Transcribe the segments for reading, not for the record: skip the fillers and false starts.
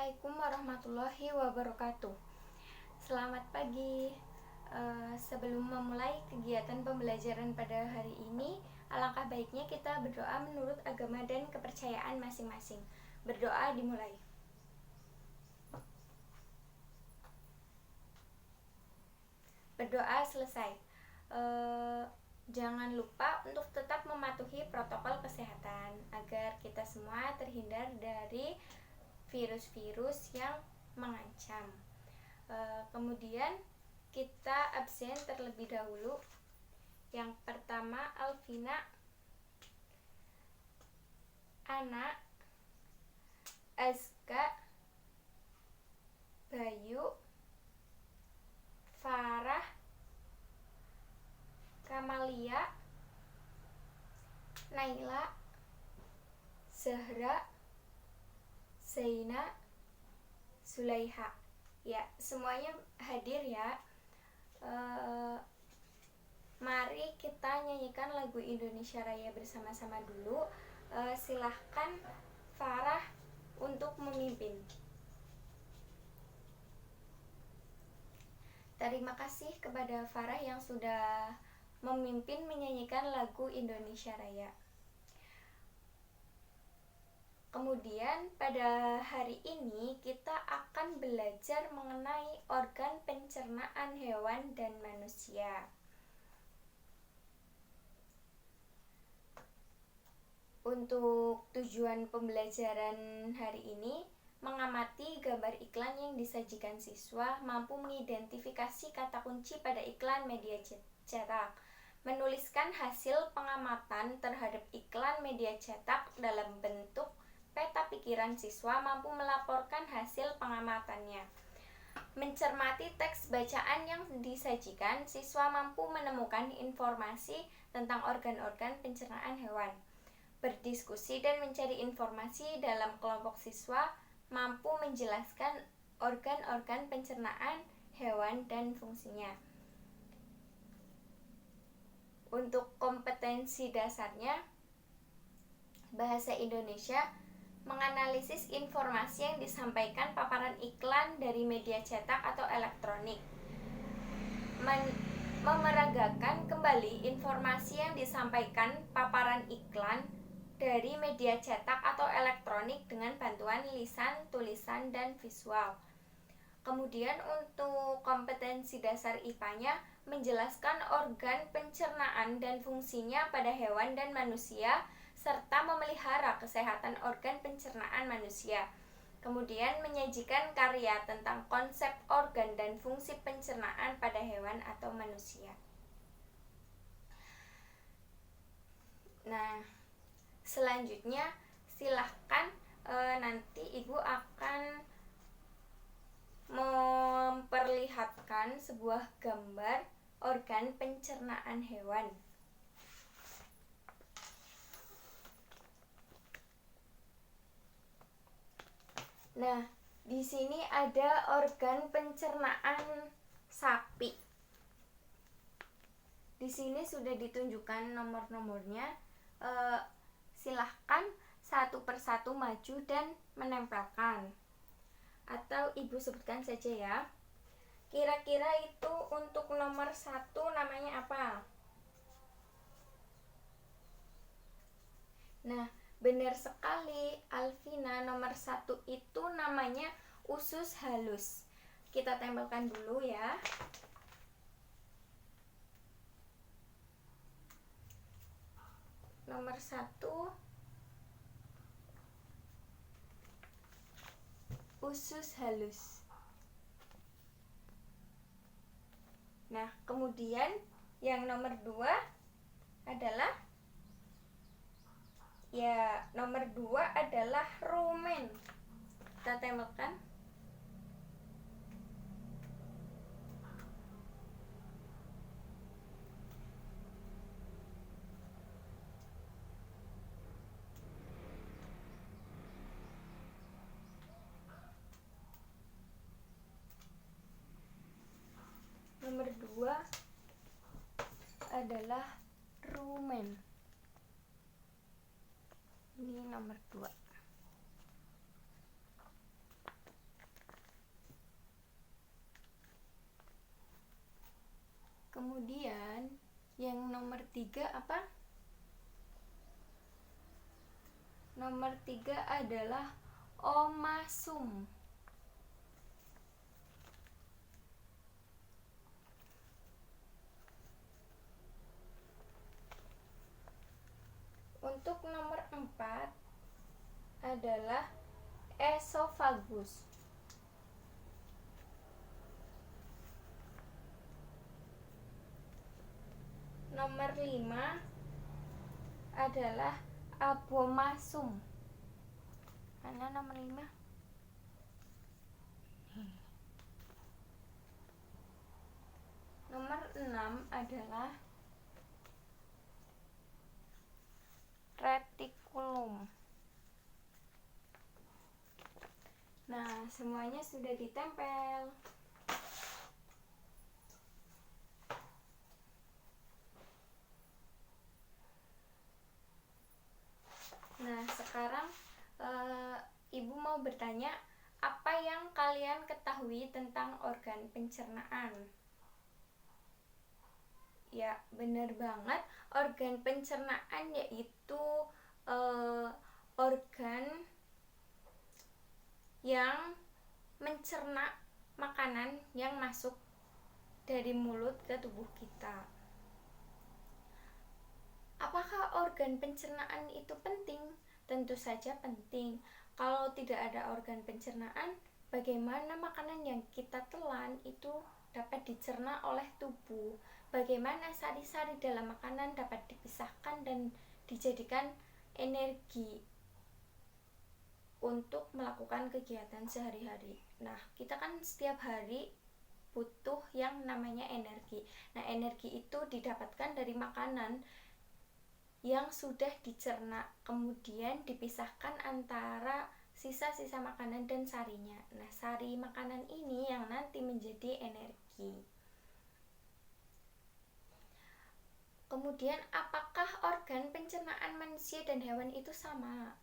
Assalamualaikum warahmatullahi wabarakatuh. Selamat pagi. Sebelum memulai kegiatan pembelajaran pada hari ini, alangkah baiknya kita berdoa menurut agama dan kepercayaan masing-masing. Berdoa dimulai. Berdoa selesai. Jangan lupa untuk tetap mematuhi protokol kesehatan agar kita semua terhindar dari virus-virus yang mengancam. Kemudian kita absen terlebih dahulu. Yang pertama Alvina, Ana, Azka, Bayu, Farah, Kamalia, Naila, Zahra, Zaina, Zulaiha. Ya, semuanya hadir ya. Mari kita nyanyikan lagu Indonesia Raya bersama-sama dulu. Silahkan Farah untuk memimpin. Terima kasih kepada Farah yang sudah memimpin menyanyikan lagu Indonesia Raya. Kemudian pada hari ini kita akan belajar mengenai organ pencernaan hewan dan manusia. Untuk tujuan pembelajaran hari ini, mengamati gambar iklan yang disajikan siswa, mampu mengidentifikasi kata kunci pada iklan media cetak, menuliskan hasil pengamatan terhadap iklan media cetak dalam bentuk peta pikiran siswa, mampu melaporkan hasil pengamatannya. Mencermati teks bacaan yang disajikan, siswa mampu menemukan informasi tentang organ-organ pencernaan hewan. Berdiskusi dan mencari informasi dalam kelompok siswa, mampu menjelaskan organ-organ pencernaan hewan dan fungsinya. Untuk kompetensi dasarnya, bahasa Indonesia menganalisis informasi yang disampaikan paparan iklan dari media cetak atau elektronik, memeragakan kembali informasi yang disampaikan paparan iklan dari media cetak atau elektronik dengan bantuan lisan, tulisan, dan visual. Kemudian untuk kompetensi dasar IPA-nya menjelaskan organ pencernaan dan fungsinya pada hewan dan manusia, serta memelihara kesehatan organ pencernaan manusia. Kemudian menyajikan karya tentang konsep organ dan fungsi pencernaan pada hewan atau manusia. Nah, selanjutnya silahkan nanti Ibu akan memperlihatkan sebuah gambar organ pencernaan hewan. Nah, di sini ada organ pencernaan sapi. Di sini sudah ditunjukkan nomor-nomornya. Silahkan satu persatu maju dan menempelkan. Atau Ibu sebutkan saja ya. Kira-kira itu untuk nomor 1 namanya apa? Nah, benar sekali Alvina, nomor 1 itu namanya usus halus. Kita tempelkan dulu ya. Nomor 1 usus halus. Nah, kemudian yang nomor 2 adalah rumen. Kita tempelkan. Nomor 2 adalah rumen. Ini nomor 2. Kemudian yang nomor 3 apa? Nomor 3 adalah omasum. Untuk nomor 4 adalah esofagus. Nomor 5 adalah abomasum. Mana nomor 5? Nomor 6 adalah retikulum. Nah, semuanya sudah ditempel. Nah, sekarang Ibu mau bertanya, apa yang kalian ketahui tentang organ pencernaan? Ya, benar banget. Organ pencernaan yaitu organ yang mencerna makanan yang masuk dari mulut ke tubuh kita. Apakah organ pencernaan itu penting? Tentu saja penting. Kalau tidak ada organ pencernaan, bagaimana makanan yang kita telan itu dapat dicerna oleh tubuh? Bagaimana sari-sari dalam makanan dapat dipisahkan dan dijadikan energi untuk melakukan kegiatan sehari-hari? Nah, kita kan setiap hari butuh yang namanya energi. Nah, energi itu didapatkan dari makanan yang sudah dicerna, kemudian dipisahkan antara sisa-sisa makanan dan sarinya. Nah, sari makanan ini yang nanti menjadi energi. Kemudian, apakah organ pencernaan manusia dan hewan itu sama?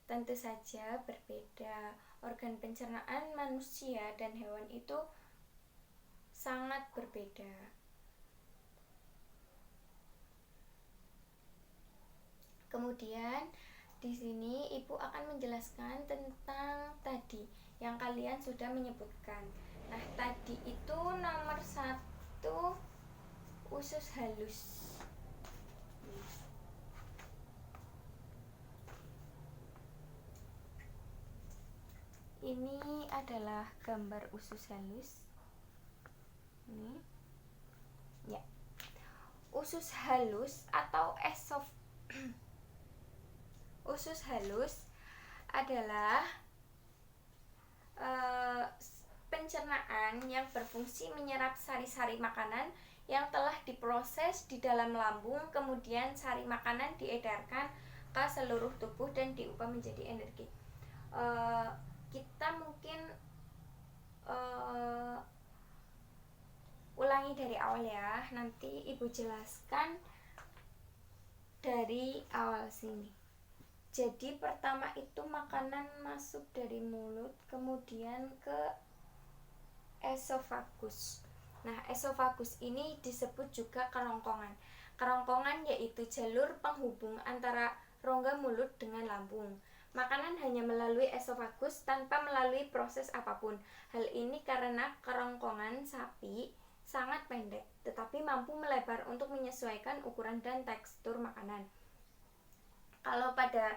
Tentu saja berbeda. Organ pencernaan manusia dan hewan itu sangat berbeda. Kemudian di sini Ibu akan menjelaskan tentang tadi yang kalian sudah menyebutkan. Nah, tadi itu nomor 1 usus halus. Ini adalah gambar usus halus. Ini. Ya. Usus halus atau usus halus adalah pencernaan yang berfungsi menyerap sari-sari makanan yang telah diproses di dalam lambung, kemudian sari makanan diedarkan ke seluruh tubuh dan diubah menjadi energi. Kita mungkin ulangi dari awal ya, nanti Ibu jelaskan dari awal sini. Jadi pertama itu makanan masuk dari mulut, kemudian ke esofagus. Nah, esofagus ini disebut juga kerongkongan. Kerongkongan yaitu jalur penghubung antara rongga mulut dengan lambung. Makanan hanya melalui esofagus tanpa melalui proses apapun. Hal ini karena kerongkongan sapi sangat pendek, tetapi mampu melebar untuk menyesuaikan ukuran dan tekstur makanan. Kalau pada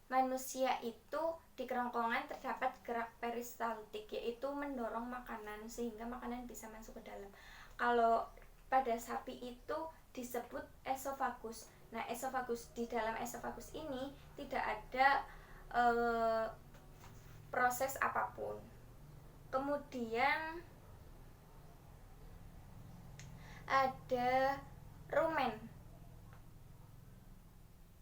manusia itu di kerongkongan terdapat gerak peristaltik, yaitu mendorong makanan sehingga makanan bisa masuk ke dalam. Kalau pada sapi itu disebut esofagus. Nah, esofagus, di dalam esofagus ini tidak ada proses apapun. Kemudian ada rumen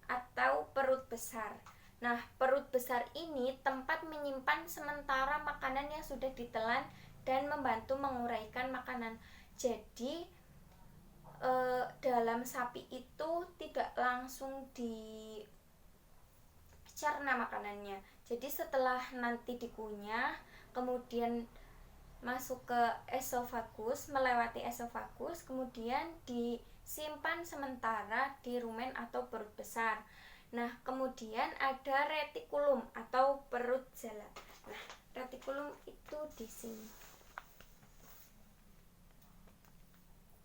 atau perut besar. Nah, perut besar ini tempat menyimpan sementara makanan yang sudah ditelan dan membantu menguraikan makanan. Jadi dalam sapi itu tidak langsung dicerna makanannya. Jadi setelah nanti dikunyah, kemudian masuk ke esofagus, melewati esofagus, kemudian disimpan sementara di rumen atau perut besar. Nah, kemudian ada retikulum atau perut jala. Nah, retikulum itu di sini.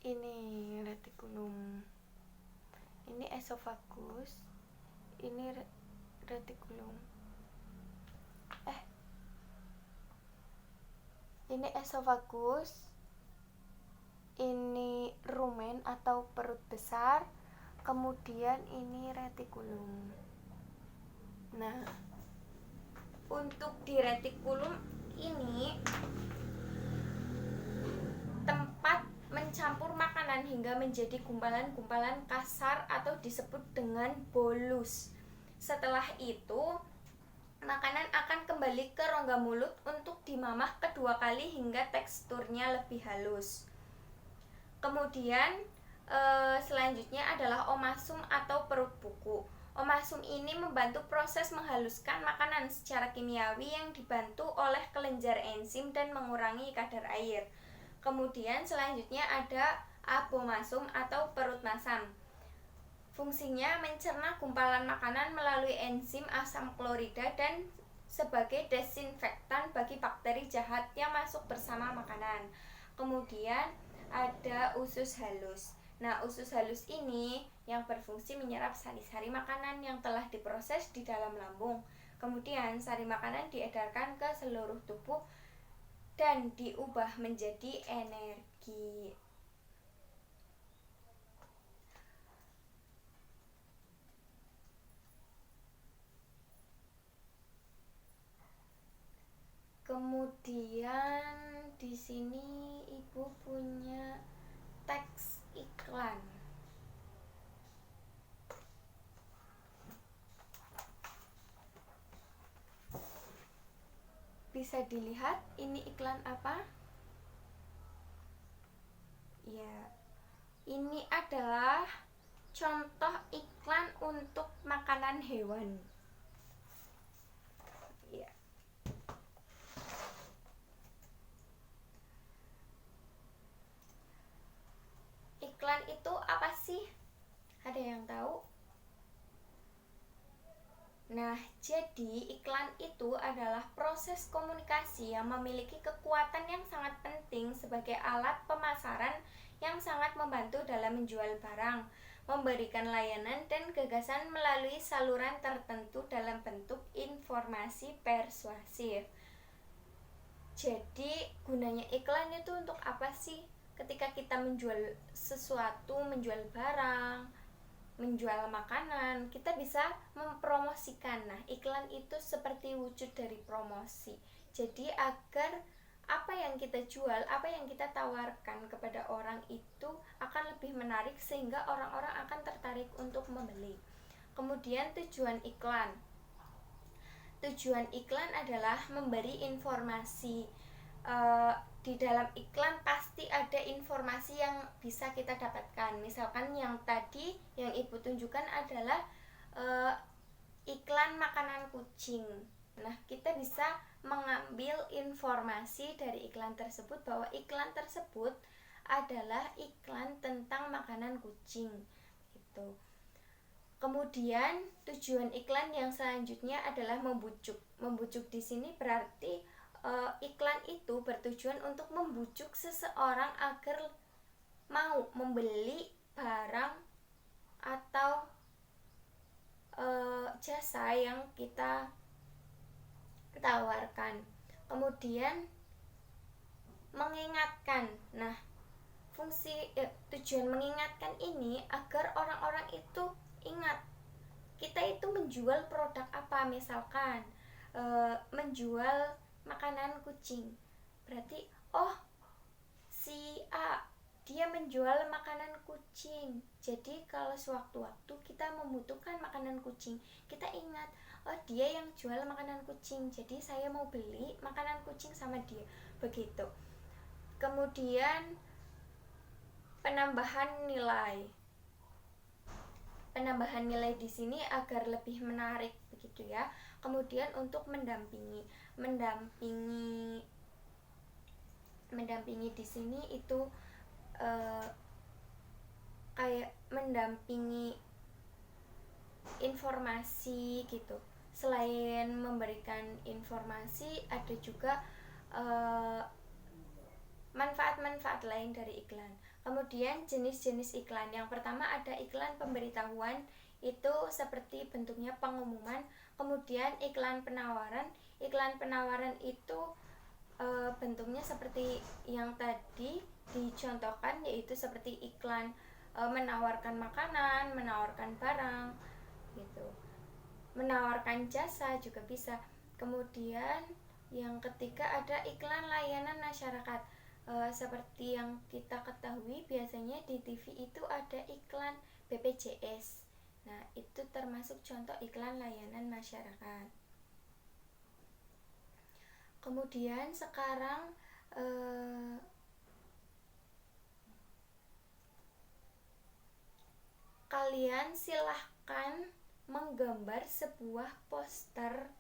Ini retikulum. Ini esofagus. Ini retikulum. Ini esofagus. Ini rumen atau perut besar. Kemudian ini retikulum. Nah, untuk di retikulum ini tempat mencampur makanan hingga menjadi gumpalan-gumpalan kasar atau disebut dengan bolus. Setelah itu, makanan akan kembali ke rongga mulut untuk dimamah kedua kali hingga teksturnya lebih halus. Kemudian selanjutnya adalah omasum atau perut buku. Omasum ini membantu proses menghaluskan makanan secara kimiawi yang dibantu oleh kelenjar enzim dan mengurangi kadar air. Kemudian selanjutnya ada abomasum atau perut masam. Fungsinya mencerna gumpalan makanan melalui enzim asam klorida dan sebagai desinfektan bagi bakteri jahat yang masuk bersama makanan. Kemudian ada usus halus. Nah, usus halus ini yang berfungsi menyerap sari-sari makanan yang telah diproses di dalam lambung. Kemudian sari makanan diedarkan ke seluruh tubuh dan diubah menjadi energi. Kemudian di sini Ibu punya teks iklan. Bisa dilihat ini iklan apa? Ya, ini adalah contoh iklan untuk makanan hewan. Ya. Iklan itu apa sih? Ada yang tahu? Nah, jadi iklan itu adalah proses komunikasi yang memiliki kekuatan yang sangat penting sebagai alat pemasaran yang sangat membantu dalam menjual barang, memberikan layanan dan gagasan melalui saluran tertentu dalam bentuk informasi persuasif. Jadi, gunanya iklan itu untuk apa sih? Ketika kita menjual sesuatu, menjual barang, menjual makanan, kita bisa mempromosikan. Nah, iklan itu seperti wujud dari promosi. Jadi agar apa yang kita jual, apa yang kita tawarkan kepada orang itu akan lebih menarik sehingga orang-orang akan tertarik untuk membeli. Kemudian tujuan iklan. Tujuan iklan adalah memberi informasi. Di dalam iklan pasti ada informasi yang bisa kita dapatkan. Misalkan yang tadi yang Ibu tunjukkan adalah iklan makanan kucing. Nah, kita bisa mengambil informasi dari iklan tersebut bahwa iklan tersebut adalah iklan tentang makanan kucing gitu. Kemudian tujuan iklan yang selanjutnya adalah membujuk. Membujuk di sini berarti iklan itu bertujuan untuk membujuk seseorang agar mau membeli barang atau jasa yang kita tawarkan. Kemudian mengingatkan. Nah, tujuan mengingatkan ini agar orang-orang itu ingat kita itu menjual produk apa. Misalkan menjual makanan kucing, berarti si A dia menjual makanan kucing. Jadi kalau sewaktu-waktu kita membutuhkan makanan kucing, kita ingat dia yang jual makanan kucing, jadi saya mau beli makanan kucing sama dia, begitu. Kemudian penambahan nilai. Penambahan nilai di sini agar lebih menarik begitu ya. Kemudian untuk mendampingi Mendampingi di sini itu kayak mendampingi informasi gitu. Selain memberikan informasi, ada juga manfaat-manfaat lain dari iklan. Kemudian jenis-jenis iklan. Yang pertama ada iklan pemberitahuan, itu seperti bentuknya pengumuman. Kemudian iklan penawaran. Iklan penawaran itu bentuknya seperti yang tadi dicontohkan, yaitu seperti iklan menawarkan makanan, menawarkan barang gitu. Menawarkan jasa juga bisa. Kemudian yang ketiga ada iklan layanan masyarakat. Seperti yang kita ketahui, biasanya di TV itu ada iklan BPJS. Nah, itu termasuk contoh iklan layanan masyarakat. Kemudian sekarang kalian silahkan menggambar sebuah poster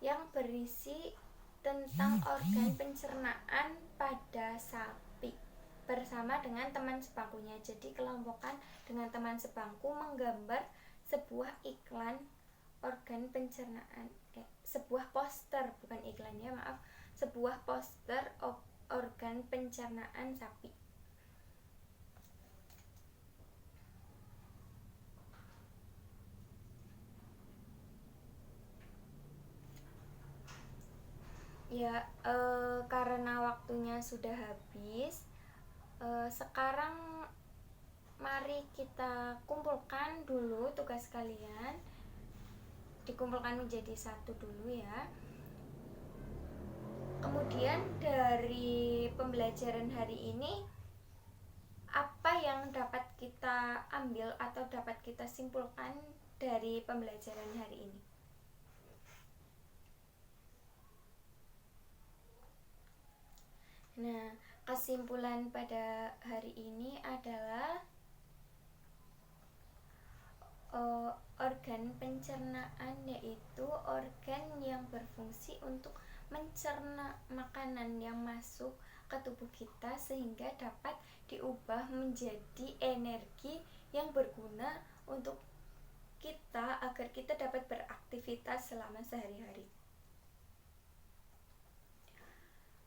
yang berisi tentang organ pencernaan pada sapi bersama dengan teman sebangkunya. Jadi kelompokkan dengan teman sebangku menggambar sebuah iklan organ pencernaan, sebuah poster, bukan iklan ya, maaf, sebuah poster organ pencernaan sapi. Ya, karena waktunya sudah habis, sekarang mari kita kumpulkan dulu tugas kalian, dikumpulkan menjadi satu dulu ya. Kemudian dari pembelajaran hari ini, apa yang dapat kita ambil atau dapat kita simpulkan dari pembelajaran hari ini? Nah, kesimpulan pada hari ini adalah organ pencernaan yaitu organ yang berfungsi untuk mencerna makanan yang masuk ke tubuh kita sehingga dapat diubah menjadi energi yang berguna untuk kita agar kita dapat beraktivitas selama sehari-hari.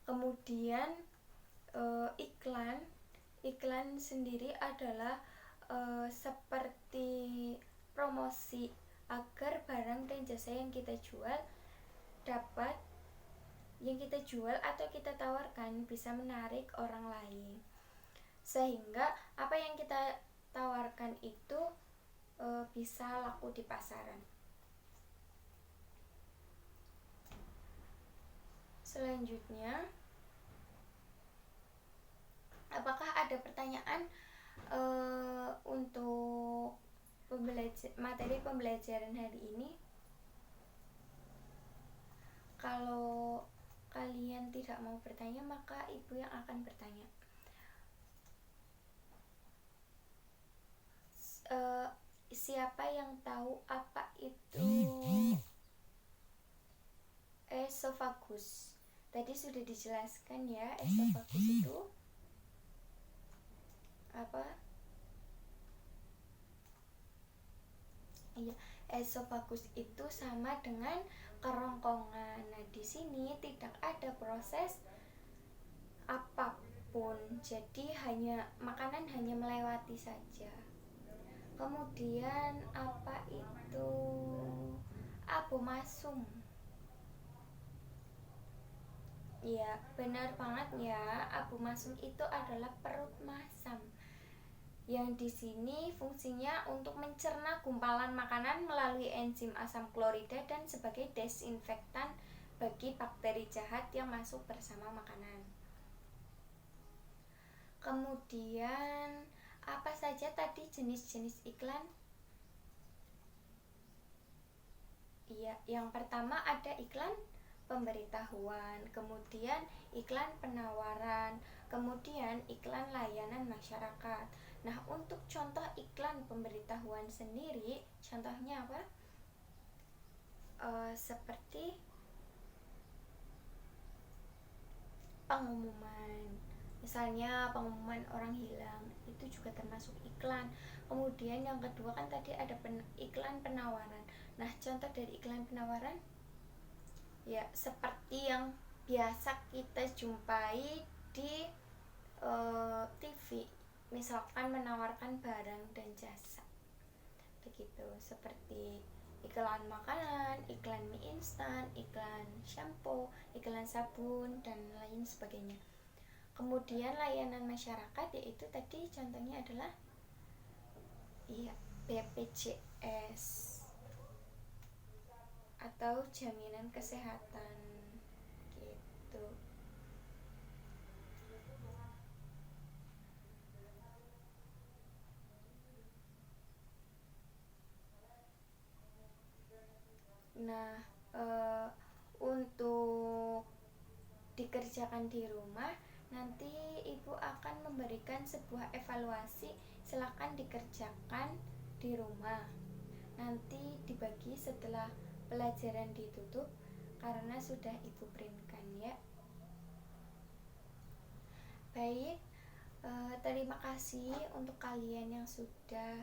Kemudian iklan sendiri adalah seperti promosi agar barang dan jasa yang kita jual atau kita tawarkan bisa menarik orang lain, sehingga apa yang kita tawarkan itu bisa laku di pasaran. Selanjutnya, apakah ada pertanyaan untuk materi pembelajaran hari ini? Kalau kalian tidak mau bertanya, maka ibu yang akan bertanya. Siapa yang tahu apa itu esofagus? Tadi sudah dijelaskan ya, esofagus itu apa? Iya, esofagus itu sama dengan kerongkongan. Nah, di sini tidak ada proses apapun, jadi makanan hanya melewati saja. Kemudian apa itu abomasum? Ya, benar banget ya. Abomasum itu adalah perut masam, yang di sini fungsinya untuk mencerna gumpalan makanan melalui enzim asam klorida dan sebagai desinfektan bagi bakteri jahat yang masuk bersama makanan. Kemudian apa saja tadi jenis-jenis iklan? Iya, yang pertama ada iklan pemberitahuan, kemudian iklan penawaran, kemudian iklan layanan masyarakat. Nah, untuk contoh iklan pemberitahuan sendiri, contohnya apa? Seperti pengumuman. Misalnya pengumuman orang hilang, itu juga termasuk iklan. Kemudian yang kedua kan tadi ada iklan penawaran. Nah, contoh dari iklan penawaran ya seperti yang biasa kita jumpai di TV, misalkan menawarkan barang dan jasa begitu, seperti iklan makanan, iklan mie instan, iklan shampoo, iklan sabun, dan lain sebagainya. Kemudian layanan masyarakat, yaitu tadi contohnya adalah BPJS atau jaminan kesehatan gitu. Nah, untuk dikerjakan di rumah, nanti ibu akan memberikan sebuah evaluasi. Silakan dikerjakan di rumah, nanti dibagi setelah pelajaran ditutup karena sudah ibu printkan ya. Baik, terima kasih untuk kalian yang sudah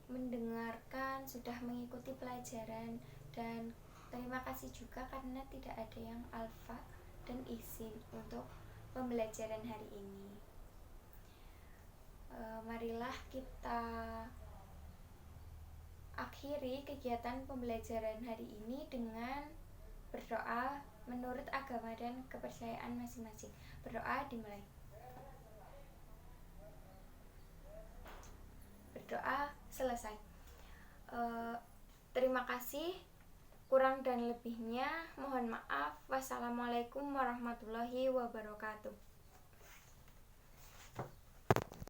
mendengarkan, sudah mengikuti pelajaran, dan terima kasih juga karena tidak ada yang alfa dan izin untuk pembelajaran hari ini. Marilah kita akhiri kegiatan pembelajaran hari ini dengan berdoa menurut agama dan kepercayaan masing-masing. Berdoa dimulai. Berdoa selesai. Terima kasih. Kurang dan lebihnya mohon maaf. Wassalamualaikum warahmatullahi wabarakatuh.